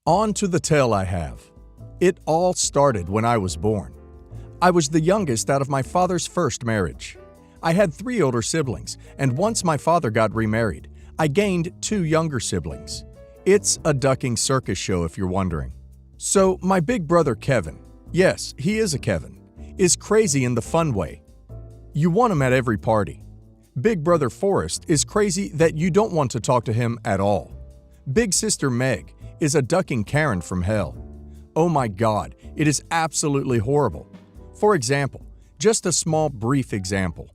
On to the tale I have. It all started when I was born. I was the youngest out of my father's first marriage. I had 3 older siblings, and once my father got remarried, I gained 2 younger siblings. It's a ducking circus show if you're wondering. So my big brother Kevin, yes, he is a Kevin, is crazy in the fun way. You want him at every party. Big brother Forrest is crazy that you don't want to talk to him at all. Big sister Meg is a ducking Karen from hell. Oh my God, it is absolutely horrible. For example, just a small brief example.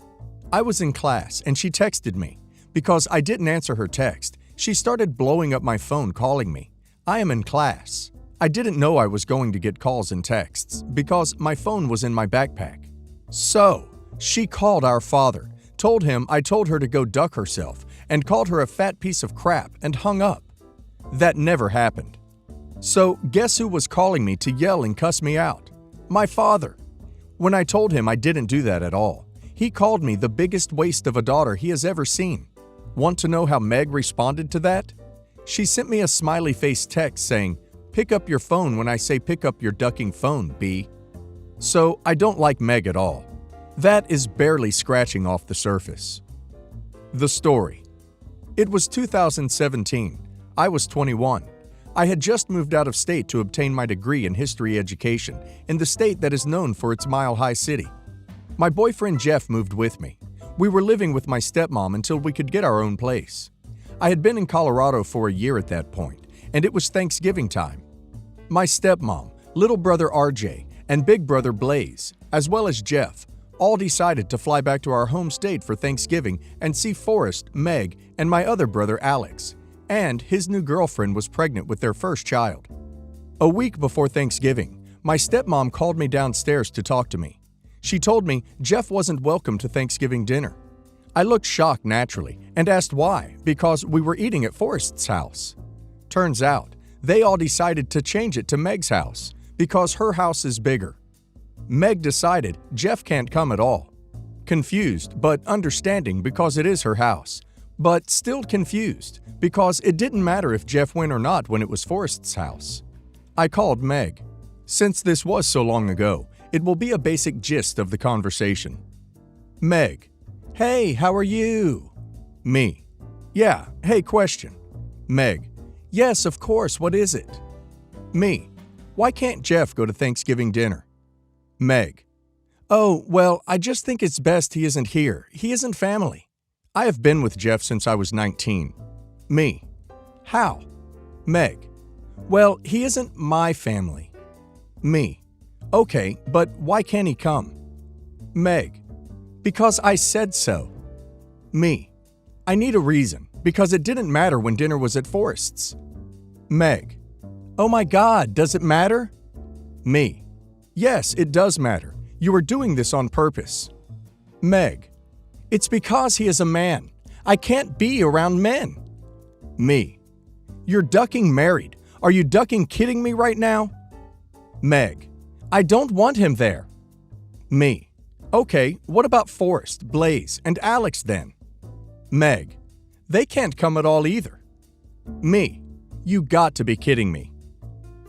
I was in class and she texted me. Because I didn't answer her text, she started blowing up my phone calling me. I am in class. I didn't know I was going to get calls and texts because my phone was in my backpack. So, she called our father, told him I told her to go duck herself, and called her a fat piece of crap and hung up. That never happened. So, guess who was calling me to yell and cuss me out? My father. When I told him I didn't do that at all, he called me the biggest waste of a daughter he has ever seen. Want to know how Meg responded to that? She sent me a smiley face text saying, "Pick up your phone when I say pick up your ducking phone, B." So I don't like Meg at all. That is barely scratching off the surface. The story. It was 2017. I was 21. I had just moved out of state to obtain my degree in history education in the state that is known for its mile-high city. My boyfriend Jeff moved with me. We were living with my stepmom until we could get our own place. I had been in Colorado for a year at that point, and it was Thanksgiving time. My stepmom, little brother RJ, and big brother Blaze, as well as Jeff, all decided to fly back to our home state for Thanksgiving and see Forrest, Meg, and my other brother Alex, and his new girlfriend was pregnant with their first child. A week before Thanksgiving, my stepmom called me downstairs to talk to me. She told me Jeff wasn't welcome to Thanksgiving dinner. I looked shocked naturally and asked why, because we were eating at Forrest's house. Turns out, they all decided to change it to Meg's house because her house is bigger. Meg decided Jeff can't come at all. Confused, but understanding because it is her house, but still confused because it didn't matter if Jeff went or not when it was Forrest's house. I called Meg. Since this was so long ago, it will be a basic gist of the conversation. Meg: "Hey, how are you?" Me: "Yeah, hey, question." Meg: "Yes, of course, what is it?" Me: "Why can't Jeff go to Thanksgiving dinner?" Meg: "Oh, well, I just think it's best he isn't here. He isn't family. I have been with Jeff since I was 19. Me: "How?" Meg: "Well, he isn't my family." Me: "Okay, but why can't he come?" Meg: "Because I said so." Me: "I need a reason, because it didn't matter when dinner was at Forrest's." Meg: "Oh my God, does it matter?" Me: "Yes, it does matter. You are doing this on purpose." Meg: "It's because he is a man. I can't be around men." Me: "You're ducking married. Are you ducking kidding me right now?" Meg: "I don't want him there." Me: "Okay, what about Forrest, Blaze, and Alex then?" Meg: "They can't come at all either." Me: "You got to be kidding me."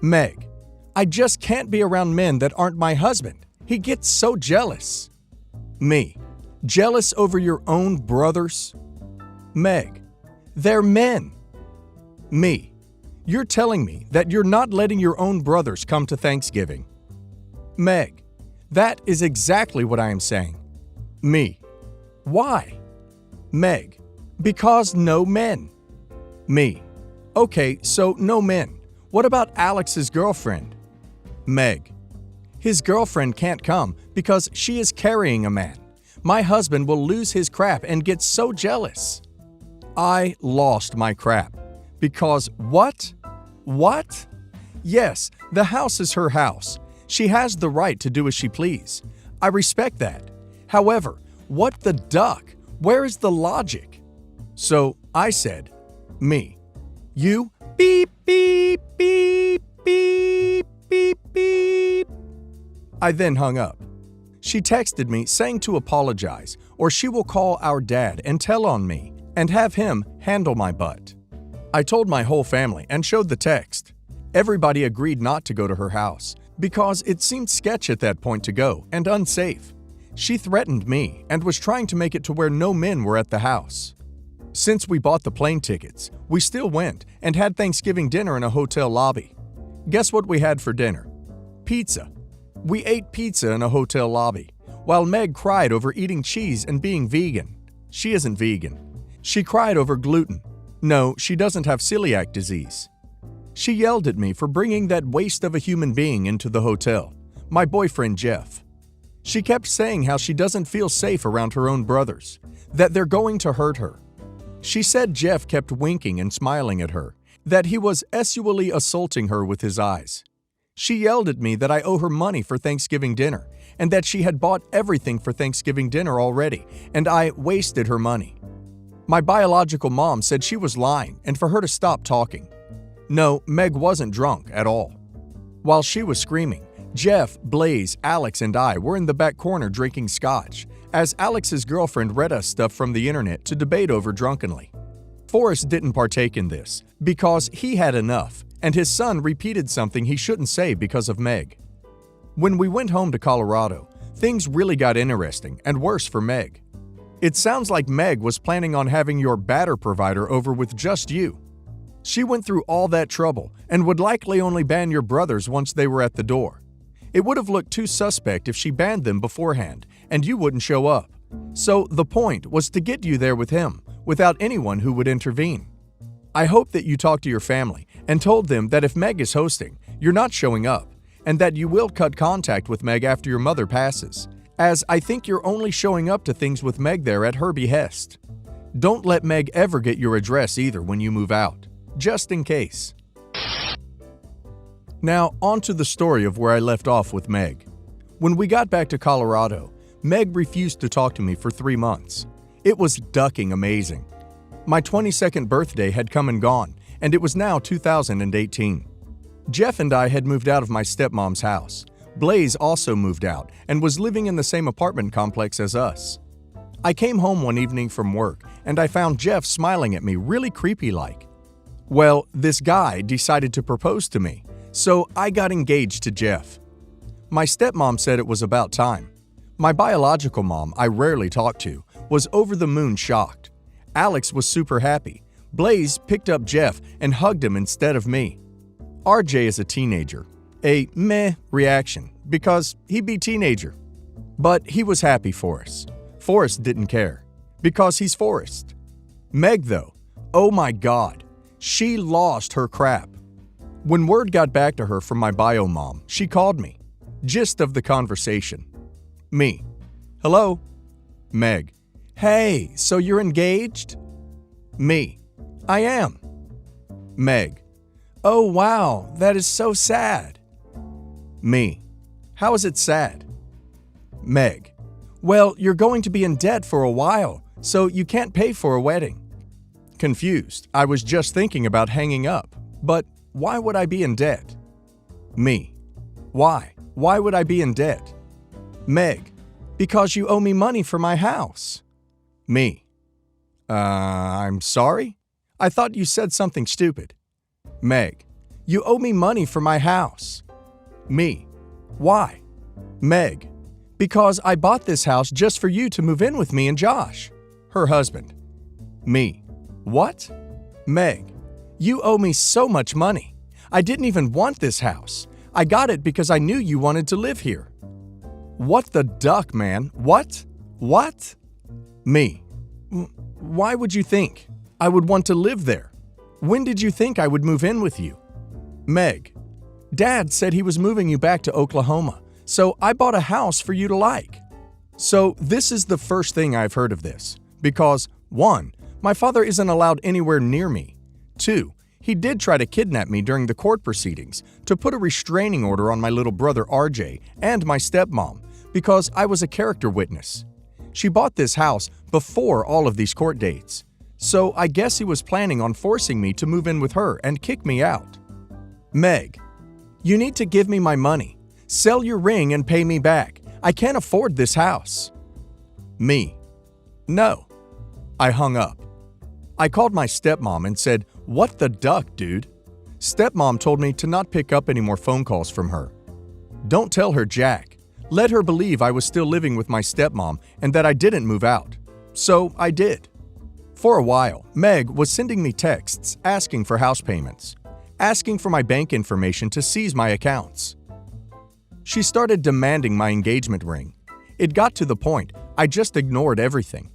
Meg: "I just can't be around men that aren't my husband. He gets so jealous." Me: "Jealous over your own brothers?" Meg: "They're men." Me: "You're telling me that you're not letting your own brothers come to Thanksgiving." Meg: "That is exactly what I am saying." Me: "Why?" Meg: "Because no men." Me: "Okay, so no men. What about Alex's girlfriend?" Meg: "His girlfriend can't come because she is carrying a man. My husband will lose his crap and get so jealous." I lost my crap. Because what? What? Yes, the house is her house. She has the right to do as she please. I respect that. However, what the duck? Where is the logic? So I said, me, you beep, beep, beep, beep, beep, beep. I then hung up. She texted me saying to apologize or she will call our dad and tell on me and have him handle my butt. I told my whole family and showed the text. Everybody agreed not to go to her house because it seemed sketch at that point to go and unsafe. She threatened me and was trying to make it to where no men were at the house. Since we bought the plane tickets, we still went and had Thanksgiving dinner in a hotel lobby. Guess what we had for dinner? Pizza. We ate pizza in a hotel lobby, while Meg cried over eating cheese and being vegan. She isn't vegan. She cried over gluten. No, she doesn't have celiac disease. She yelled at me for bringing that waste of a human being into the hotel, my boyfriend Jeff. She kept saying how she doesn't feel safe around her own brothers, that they're going to hurt her. She said Jeff kept winking and smiling at her, that he was sexually assaulting her with his eyes. She yelled at me that I owe her money for Thanksgiving dinner, and that she had bought everything for Thanksgiving dinner already, and I wasted her money. My biological mom said she was lying and for her to stop talking. No, Meg wasn't drunk at all. While she was screaming, Jeff, Blaze, Alex, and I were in the back corner drinking scotch, as Alex's girlfriend read us stuff from the internet to debate over drunkenly. Forrest didn't partake in this because he had enough, and his son repeated something he shouldn't say because of Meg. When we went home to Colorado, things really got interesting and worse for Meg. It sounds like Meg was planning on having your batter provider over with just you. She went through all that trouble and would likely only ban your brothers once they were at the door. It would have looked too suspect if she banned them beforehand and you wouldn't show up. So the point was to get you there with him, without anyone who would intervene. I hope that you talked to your family and told them that if Meg is hosting, you're not showing up, and that you will cut contact with Meg after your mother passes, as I think you're only showing up to things with Meg there at her behest. Don't let Meg ever get your address either when you move out, just in case. Now, on to the story of where I left off with Meg. When we got back to Colorado, Meg refused to talk to me for 3 months. It was ducking amazing. My 22nd birthday had come and gone, and it was now 2018. Jeff and I had moved out of my stepmom's house. Blaze also moved out and was living in the same apartment complex as us. I came home one evening from work, and I found Jeff smiling at me really creepy-like. Well, this guy decided to propose to me, so I got engaged to Jeff. My stepmom said it was about time. My biological mom, I rarely talk to, was over the moon shocked. Alex was super happy. Blaze picked up Jeff and hugged him instead of me. RJ is a teenager. A meh reaction, because he be teenager. But he was happy for us. Forrest didn't care, because he's Forrest. Meg, though, oh my God, she lost her crap. When word got back to her from my bio mom, she called me. Gist of the conversation. Me. Hello? Meg. Hey, so you're engaged? Me. I am. Meg. Oh wow, that is so sad. Me. How is it sad? Meg. Well, you're going to be in debt for a while, so you can't pay for a wedding. Confused, I was just thinking about hanging up, but why would I be in debt? Me. Why? Why would I be in debt? Meg. Because you owe me money for my house. Me. I'm sorry? I thought you said something stupid. Meg. You owe me money for my house. Me. Why? Meg. Because I bought this house just for you to move in with me and Josh, her husband. Me. What? Meg. You owe me so much money. I didn't even want this house. I got it because I knew you wanted to live here. What the duck, man? What? What? Me. Why would you think I would want to live there? When did you think I would move in with you? Meg. Dad said he was moving you back to Oklahoma, so I bought a house for you to like. So this is the first thing I've heard of this, because 1, my father isn't allowed anywhere near me. 2, he did try to kidnap me during the court proceedings to put a restraining order on my little brother RJ and my stepmom because I was a character witness. She bought this house before all of these court dates, so I guess he was planning on forcing me to move in with her and kick me out. Meg. You need to give me my money. Sell your ring and pay me back. I can't afford this house. Me. No. I hung up. I called my stepmom and said, "What the duck, dude?" Stepmom told me to not pick up any more phone calls from her. Don't tell her Jack. Let her believe I was still living with my stepmom and that I didn't move out. So I did. For a while, Meg was sending me texts asking for house payments, asking for my bank information to seize my accounts. She started demanding my engagement ring. It got to the point I just ignored everything.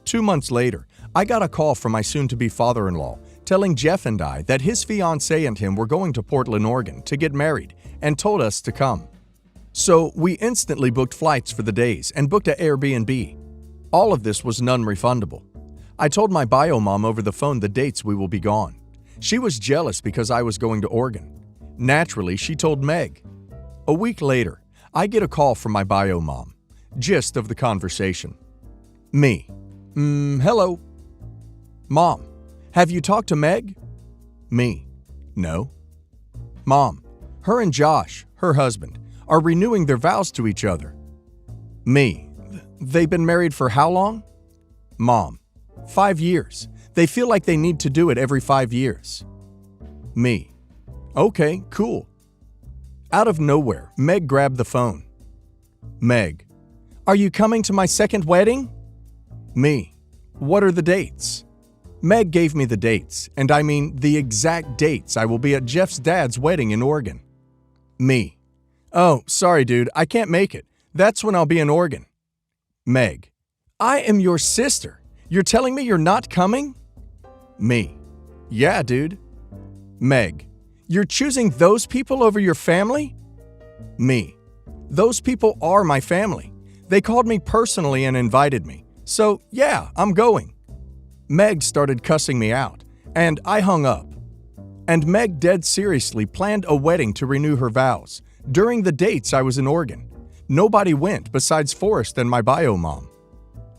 2 months later, I got a call from my soon-to-be father-in-law telling Jeff and I that his fiancée and him were going to Portland, Oregon to get married and told us to come. So we instantly booked flights for the days and booked an Airbnb. All of this was non-refundable. I told my bio mom over the phone the dates we will be gone. She was jealous because I was going to Oregon. Naturally, she told Meg. A week later, I get a call from my bio mom. Gist of the conversation. Me. Hello. Mom, have you talked to Meg? Me. No. Mom, her and Josh, her husband, are renewing their vows to each other. Me. They've been married for how long? Mom. 5 years. They feel like they need to do it every 5 years. Me. Okay, cool. Out of nowhere, Meg grabbed the phone. Meg. Are you coming to my second wedding? Me. What are the dates? Meg gave me the dates, and I mean the exact dates I will be at Jeff's dad's wedding in Oregon. Me. Oh, sorry dude, I can't make it. That's when I'll be in Oregon. Meg. I am your sister. You're telling me you're not coming? Me. Yeah, dude. Meg. You're choosing those people over your family? Me. Those people are my family. They called me personally and invited me. So, yeah, I'm going. Meg started cussing me out, and I hung up. And Meg dead seriously planned a wedding to renew her vows. During the dates I was in Oregon. Nobody went besides Forrest and my bio mom.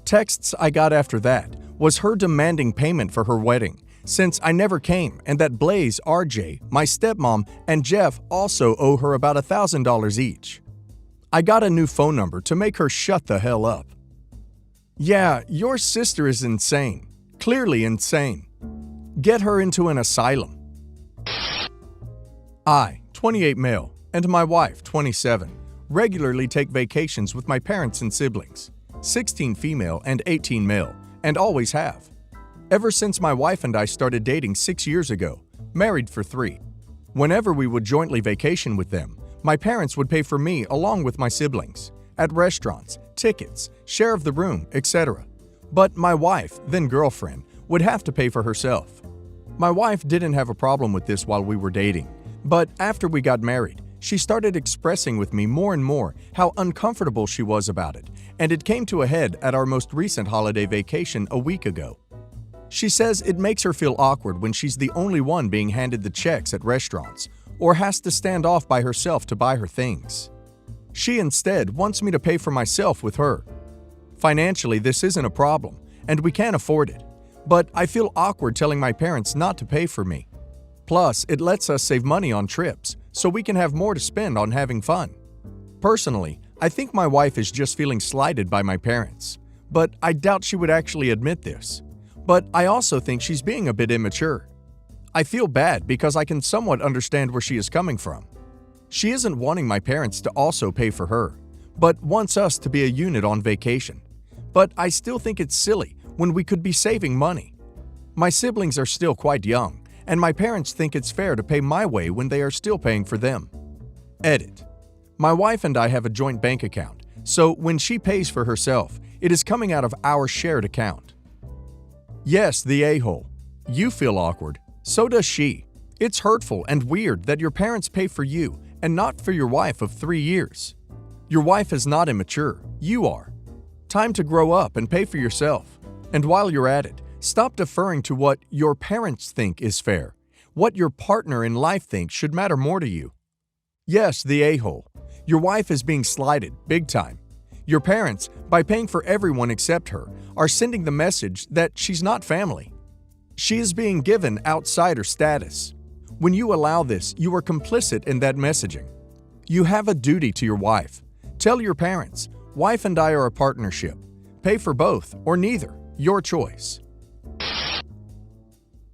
Texts I got after that was her demanding payment for her wedding, since I never came, and that Blaze, RJ, my stepmom, and Jeff also owe her about $1,000 each. I got a new phone number to make her shut the hell up. Yeah, your sister is insane. Clearly insane. Get her into an asylum. I, 28 male, and my wife, 27, regularly take vacations with my parents and siblings, 16 female and 18 male, and always have. Ever since my wife and I started dating 6 years ago, married for 3. Whenever we would jointly vacation with them, my parents would pay for me along with my siblings, at restaurants, tickets, share of the room, etc. But my wife, then girlfriend, would have to pay for herself. My wife didn't have a problem with this while we were dating, but after we got married, she started expressing with me more and more how uncomfortable she was about it, and it came to a head at our most recent holiday vacation a week ago. She says it makes her feel awkward when she's the only one being handed the checks at restaurants, or has to stand off by herself to buy her things. She instead wants me to pay for myself with her. Financially, this isn't a problem, and we can't afford it, but I feel awkward telling my parents not to pay for me. Plus, it lets us save money on trips, so we can have more to spend on having fun. Personally, I think my wife is just feeling slighted by my parents, but I doubt she would actually admit this. But I also think she's being a bit immature. I feel bad because I can somewhat understand where she is coming from. She isn't wanting my parents to also pay for her, but wants us to be a unit on vacation. But I still think it's silly when we could be saving money. My siblings are still quite young, and my parents think it's fair to pay my way when they are still paying for them. Edit. My wife and I have a joint bank account, so when she pays for herself, it is coming out of our shared account. Yes, the a-hole. You feel awkward. So does she. It's hurtful and weird that your parents pay for you and not for your wife of 3 years. Your wife is not immature. You are. Time to grow up and pay for yourself. And while you're at it, stop deferring to what your parents think is fair. What your partner in life thinks should matter more to you. Yes, the a-hole. Your wife is being slighted, big time. Your parents, by paying for everyone except her, are sending the message that she's not family. She is being given outsider status. When you allow this, you are complicit in that messaging. You have a duty to your wife. Tell your parents, wife and I are a partnership. Pay for both or neither, your choice.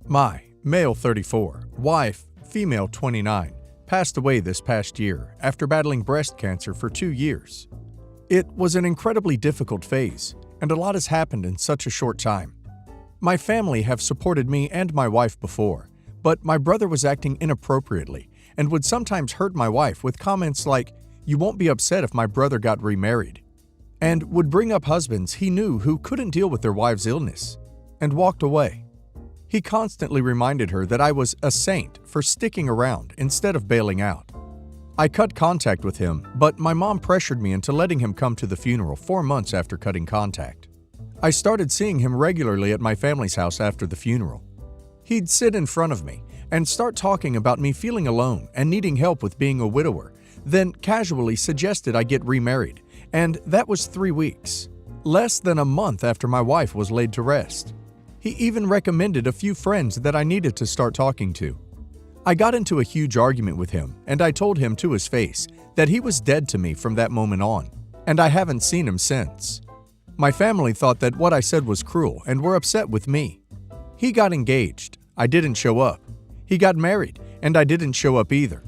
My, male 34, wife female 29, passed away this past year after battling breast cancer for 2 years. It was an incredibly difficult phase, and a lot has happened in such a short time. My family have supported me and my wife before, but my brother was acting inappropriately and would sometimes hurt my wife with comments like, "You won't be upset if my brother got remarried," and would bring up husbands he knew who couldn't deal with their wives' illness, and walked away. He constantly reminded her that I was a saint for sticking around instead of bailing out. I cut contact with him, but my mom pressured me into letting him come to the funeral 4 months after cutting contact. I started seeing him regularly at my family's house after the funeral. He'd sit in front of me and start talking about me feeling alone and needing help with being a widower, then casually suggested I get remarried, and that was 3 weeks, less than a month after my wife was laid to rest. He even recommended a few friends that I needed to start talking to. I got into a huge argument with him, and I told him to his face that he was dead to me from that moment on, and I haven't seen him since. My family thought that what I said was cruel and were upset with me. He got engaged. I didn't show up. He got married, and I didn't show up either.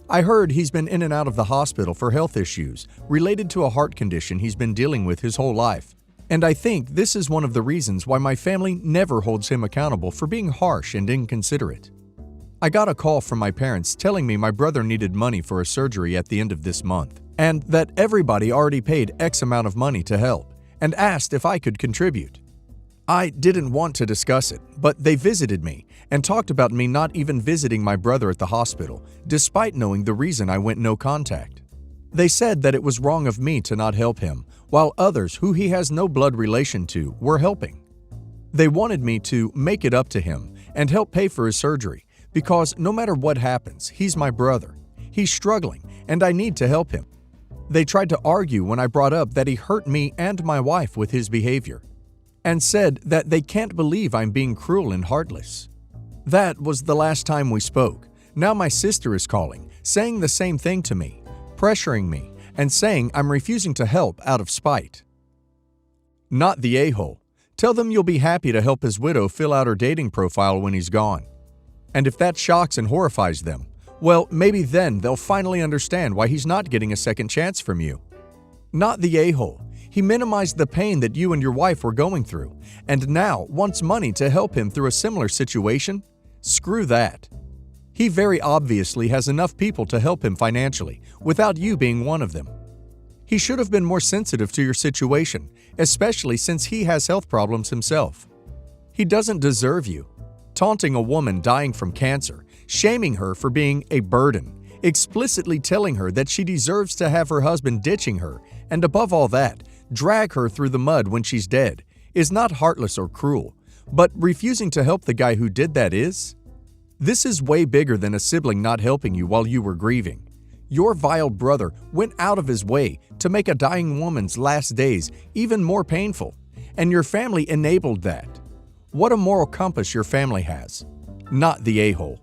I heard he's been in and out of the hospital for health issues related to a heart condition he's been dealing with his whole life, and I think this is one of the reasons why my family never holds him accountable for being harsh and inconsiderate. I got a call from my parents telling me my brother needed money for a surgery at the end of this month, and that everybody already paid X amount of money to help, and asked if I could contribute. I didn't want to discuss it, but they visited me and talked about me not even visiting my brother at the hospital, despite knowing the reason I went no contact. They said that it was wrong of me to not help him, while others who he has no blood relation to were helping. They wanted me to make it up to him and help pay for his surgery, because no matter what happens, he's my brother. He's struggling, and I need to help him. They tried to argue when I brought up that he hurt me and my wife with his behavior, and said that they can't believe I'm being cruel and heartless. That was the last time we spoke. Now my sister is calling, saying the same thing to me, pressuring me, and saying I'm refusing to help out of spite. Not the a-hole. Tell them you'll be happy to help his widow fill out her dating profile when he's gone. And if that shocks and horrifies them, well, maybe then they'll finally understand why he's not getting a second chance from you. Not the a-hole. He minimized the pain that you and your wife were going through, and now wants money to help him through a similar situation? Screw that. He very obviously has enough people to help him financially, without you being one of them. He should have been more sensitive to your situation, especially since he has health problems himself. He doesn't deserve you. Taunting a woman dying from cancer, shaming her for being a burden, explicitly telling her that she deserves to have her husband ditching her, and above all that, drag her through the mud when she's dead, is not heartless or cruel, but refusing to help the guy who did that is? This is way bigger than a sibling not helping you while you were grieving. Your vile brother went out of his way to make a dying woman's last days even more painful, and your family enabled that. What a moral compass your family has. Not the a-hole.